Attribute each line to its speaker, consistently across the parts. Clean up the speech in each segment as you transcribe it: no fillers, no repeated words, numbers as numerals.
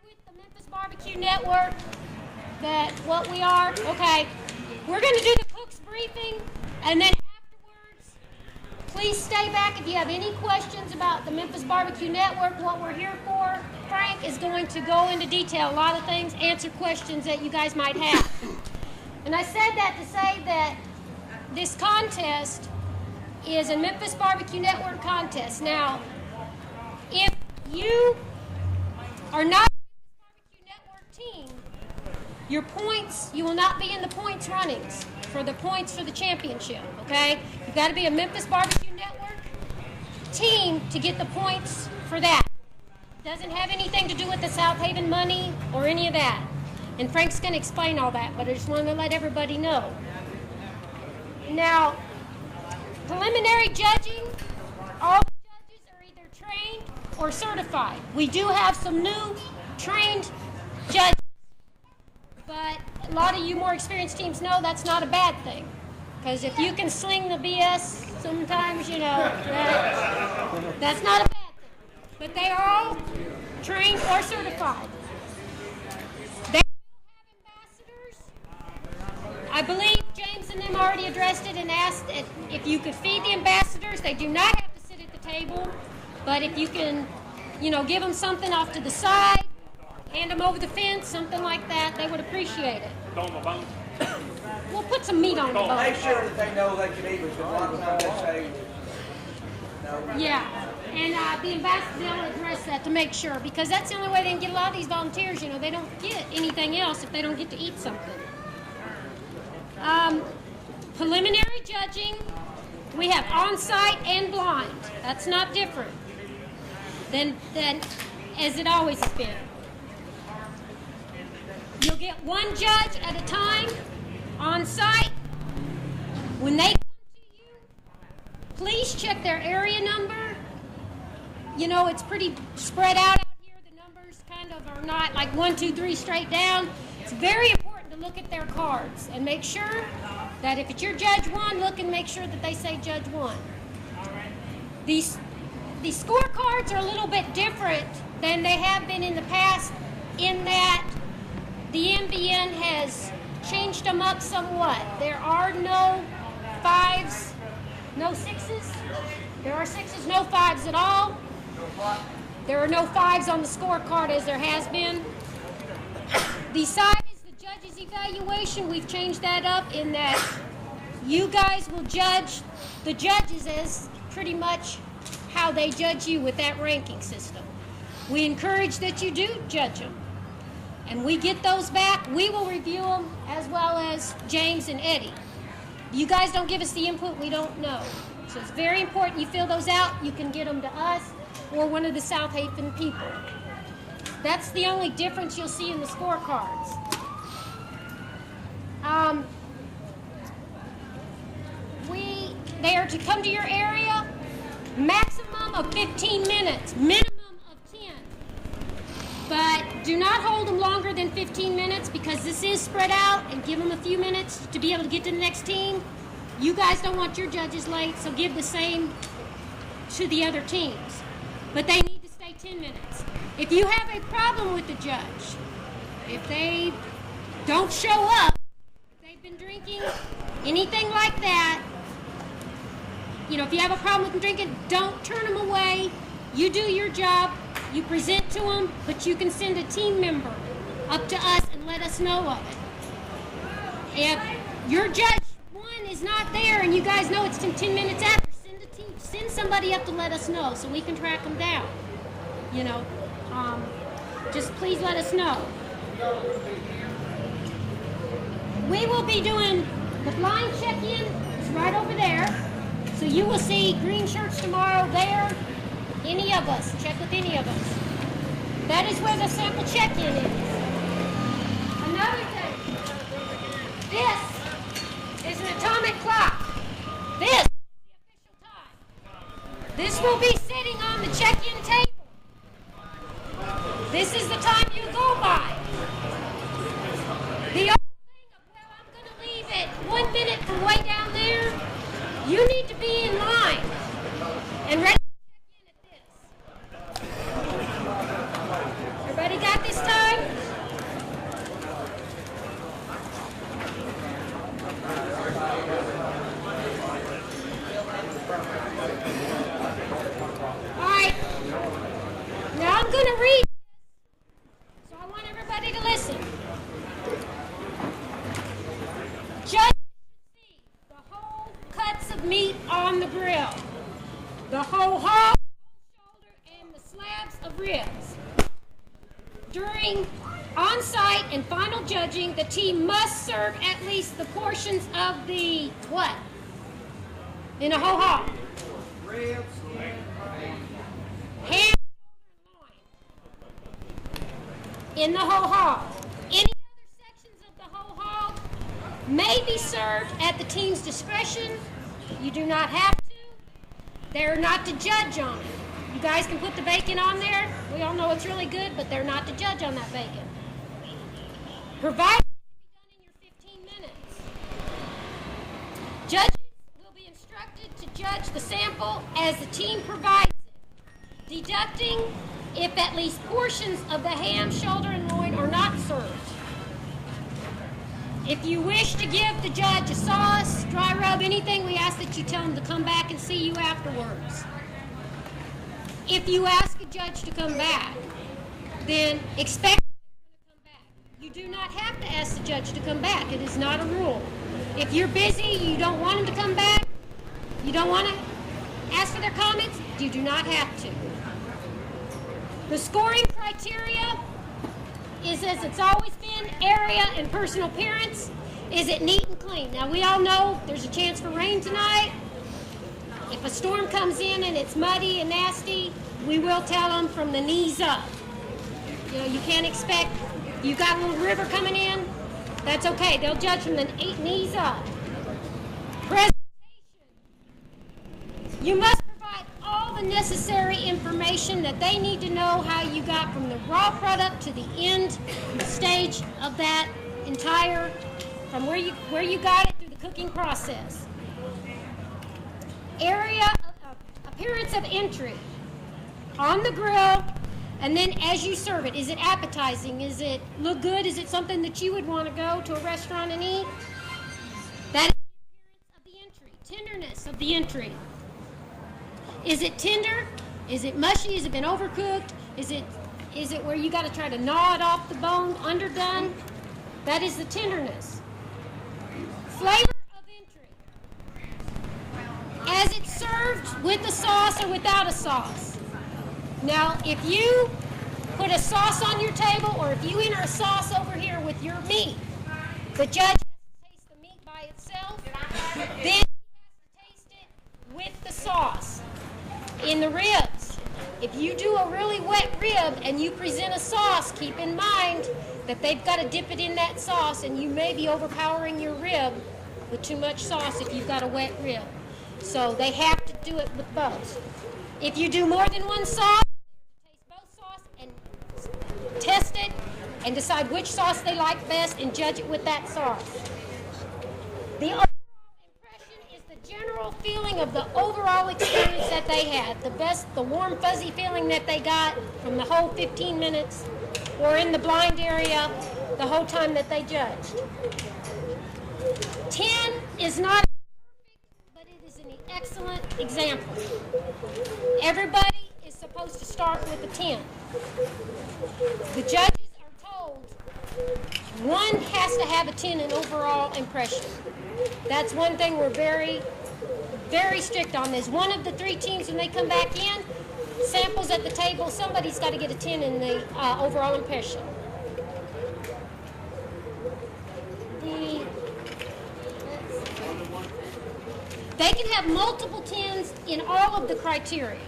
Speaker 1: with the Memphis Barbecue Network that what we are? Okay. We're going to do the cook's briefing, and then afterwards, please stay back if you have any questions about the Memphis Barbecue Network, what we're here for. Frank is going to go into detail, a lot of things, answer questions that you guys might have. And I said that to say that this contest is a Memphis Barbecue Network contest. Now, if you are not a Memphis Barbecue Network team, your points, you will not be in the points runnings for the points for the championship, okay? You've got to be a Memphis Barbecue Network team to get the points for that. Doesn't have anything to do with the Southaven money or any of that. And Frank's going to explain all that, but I just wanted to let everybody know. Now, preliminary judging, all the judges are either trained or certified. We do have some new trained judges, but a lot of you more experienced teams know that's not a bad thing. Because if you can sling the BS sometimes, you know, that's not a bad thing. But they are all trained or certified. They will have ambassadors. I believe James and them already addressed it and asked if you could feed the ambassadors. They do not have to sit at the table, but if you can, you know, give them something off to the side, hand them over the fence, something like that, they would appreciate it. We'll put some meat on the bone.
Speaker 2: Make sure that they know they can eat it, because a lot of times they say no.
Speaker 1: Yeah, and the ambassador will address that to make sure, because that's the only way they can get a lot of these volunteers. You know, they don't get anything else if they don't get to eat something. Preliminary judging, we have on-site and blind. That's not different than as it always has been. You'll get one judge at a time on-site. When they come to you, please check their area number. You know, it's pretty spread out here. The numbers kind of are not like 1, 2, 3 straight down. It's very important to look at their cards and make sure that if it's your judge 1, look and make sure that they say judge 1. These scorecards are a little bit different than they have been in the past, in that the MBN has changed them up somewhat. There are no 5s, no 6s. There are 6s, no 5s at all. There are no 5s on the scorecard as there has been. The side is the judge's evaluation. We've changed that up in that you guys will judge the judges as pretty much how they judge you with that ranking system. We encourage that you do judge them. And we get those back. We will review them, as well as James and Eddie. You guys don't give us the input, we don't know. So it's very important you fill those out. You can get them to us or one of the Southaven people. That's the only difference you'll see in the scorecards. They are to come to your area, maximum of 15 minutes, minimum of 10. But do not hold them longer than 15 minutes, because this is spread out, and give them a few minutes to be able to get to the next team. You guys don't want your judges late, so give the same to the other teams. But they need to stay 10 minutes. If you have a problem with the judge, if they don't show up, if they've been drinking, anything like that, you know, if you have a problem with them drinking, don't turn them away. You do your job. You present to them, but you can send a team member up to us and let us know of it. If your judge 1 is not there and you guys know it's 10 minutes after, send somebody up to let us know so we can track them down. You know, just please let us know. We will be doing the blind check-in. It's right over there. So you will see green shirts tomorrow there. Any of us, check with any of us. That is where the sample check-in is. Another thing, this is an atomic clock. This is the official time. This will be sitting on the check-in table. This is the time you go by. The old thing of, well, I'm going to leave it 1 minute from way down there, you need to be in line and ready to check in at this. Everybody got this time? to read this, so I want everybody to listen. Judges should see the whole cuts of meat on the grill, the whole hog, shoulder, and the slabs of ribs. During on-site and final judging, the team must serve at least the portions of the what? In a whole hog.
Speaker 2: Ribs.
Speaker 1: Ham, loin. In the whole hog. Any other sections of the whole hog may be served at the team's discretion. You do not have to. They're not to judge on it. You guys can put the bacon on there. We all know it's really good, but they're not to judge on that bacon. Provided it can be done in your 15 minutes. Judges will be instructed to judge the sample as the team provides it, deducting if at least portions of the ham, shoulder, and loin are not served. If you wish to give the judge a sauce, dry rub, anything, we ask that you tell them to come back and see you afterwards. If you ask a judge to come back, then expect them to come back. You do not have to ask the judge to come back. It is not a rule. If you're busy, you don't want them to come back, you don't want to ask for their comments, you do not have to. The scoring criteria is, as it's always been, area and personal appearance. Is it neat and clean? Now, we all know there's a chance for rain tonight. If a storm comes in and it's muddy and nasty, we will tell them from the knees up. You know, you can't expect, you got a little river coming in, that's okay. They'll judge from the knees up. Presentation. You must provide all the necessary information that they need to know how you got from the raw product to the end stage of that entire, from where you got it through the cooking process. Area of appearance of entry on the grill, and then as you serve it, is it appetizing? Is it look good? Is it something that you would want to go to a restaurant and eat? That is the appearance of the entry. Tenderness of the entry. Is it tender? Is it mushy? Has it been overcooked? Is it where you got to try to gnaw it off the bone, underdone? That is the tenderness. Flavor of entry. As it's served with a sauce or without a sauce. Now, if you put a sauce on your table, or if you enter a sauce over here with your meat, the judge has to taste the meat by itself, then he has to taste it with the sauce. In the ribs, if you do a really wet rib and you present a sauce, keep in mind that they've got to dip it in that sauce, and you may be overpowering your rib with too much sauce if you've got a wet rib. So they have to do it with both. If you do more than one sauce, taste both sauce and test it and decide which sauce they like best and judge it with that sauce. The overall impression is the general feeling of the overall experience that they had. The warm, fuzzy feeling that they got from the whole 15 minutes or in the blind area the whole time that they judged. 10 is not perfect, but it is an excellent example. Everybody is supposed to start with a 10. The judges are told one has to have a 10 in overall impression. That's one thing we're very, very strict on. There's one of the three teams, when they come back in, samples at the table, somebody's got to get a 10 in the overall impression. They can have multiple 10s in all of the criteria,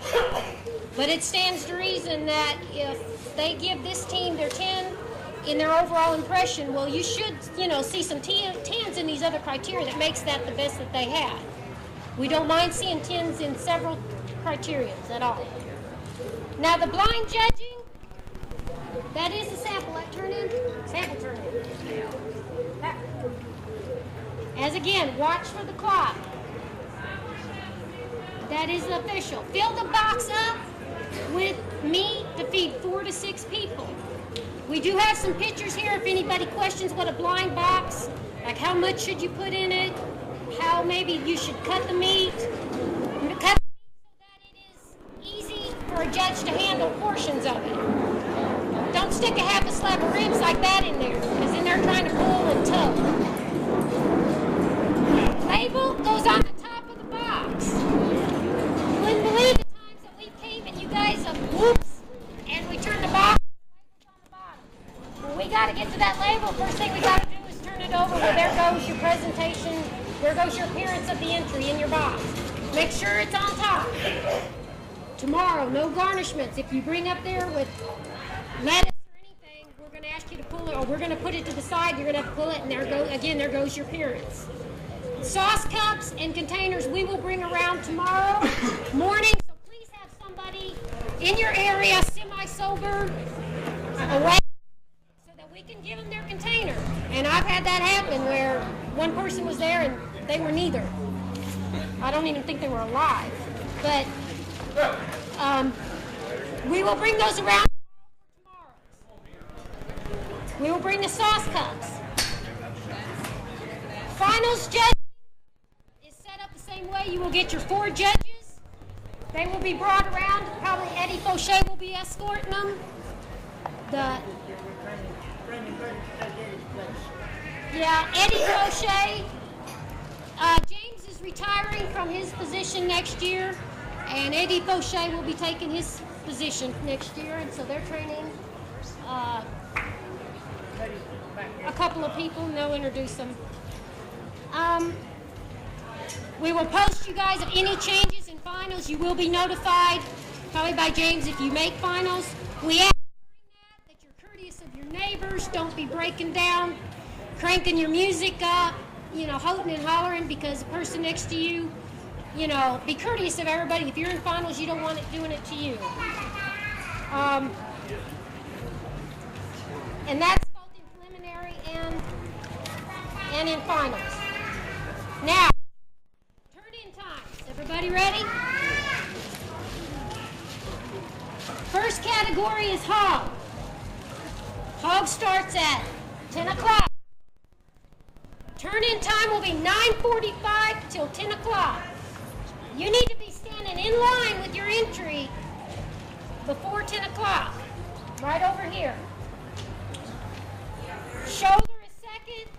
Speaker 1: but it stands to reason that if they give this team their 10 in their overall impression, well, you should, see some 10s in these other criteria that makes that the best that they have. We don't mind seeing 10s in several criteria at all. Now, the blind judging, that is the sample. That turn in? Sample turn in. That. As again, watch for the clock. That is official. Fill the box up with meat to feed 4 to 6 people. We do have some pictures here if anybody questions what a blind box, like how much should you put in it, how maybe you should cut the meat. Cut the meat so that it is easy for a judge to handle portions of it. Don't stick a half a slab of ribs like that in there, because then they're trying to pull and tow. Label goes on the top of the box. You wouldn't believe the times that we came and you guys have whoops, and we turned the box. Well, we got to get to that label. First thing we got to do is turn it over. Well, there goes your presentation. There goes your appearance of the entry in your box. Make sure it's on top. Tomorrow, no garnishments. If you bring up there with lettuce or anything, we're going to ask you to pull it, or we're going to put it to the side. You're going to have to pull it, and there goes your appearance. Sauce cups and containers we will bring around tomorrow morning. So please have somebody in your area, semi-sober, awake, so that we can give them their container. And I've had that happen where one person was there and they were neither. I don't even think they were alive. But we will bring those around tomorrow. We will bring the sauce cups. Finals judging is set up the same way. You will get your 4 judges. They will be brought around. Probably Eddie Fauché will be escorting them. Eddie Fauché. James is retiring from his position next year, and Eddie Fauché will be taking his position next year, and so they're training a couple of people, and they'll introduce them. We will post you guys of any changes in finals. You will be notified, probably by James, if you make finals. We ask that you're courteous of your neighbors. Don't be breaking down, cranking your music up, hooting and hollering because the person next to you, be courteous of everybody. If you're in finals, you don't want it doing it to you. And that's both in preliminary and in finals. Now, turn-in times. Everybody ready? First category is hog. Hog starts at 10 o'clock. Turn-in time will be 9:45 till 10 o'clock. You need to be standing in line with your entry before 10 o'clock. Right over here. Shoulder is second.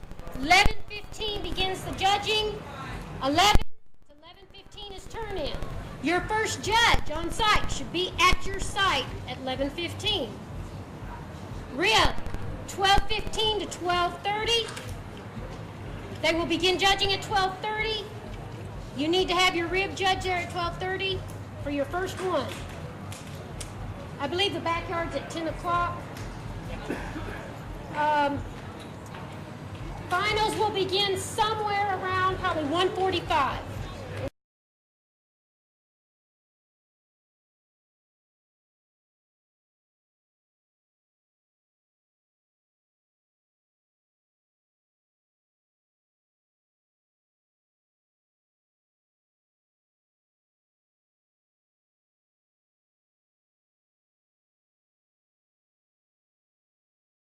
Speaker 1: 11:15 begins the judging. 11 to 11:15 is turn-in. Your first judge on site should be at your site at 11:15. Rib, 12:15 to 12:30. They will begin judging at 12:30. You need to have your rib judge there at 12:30 for your first one. I believe the backyard's at 10 o'clock. Finals will begin somewhere around probably 1:45.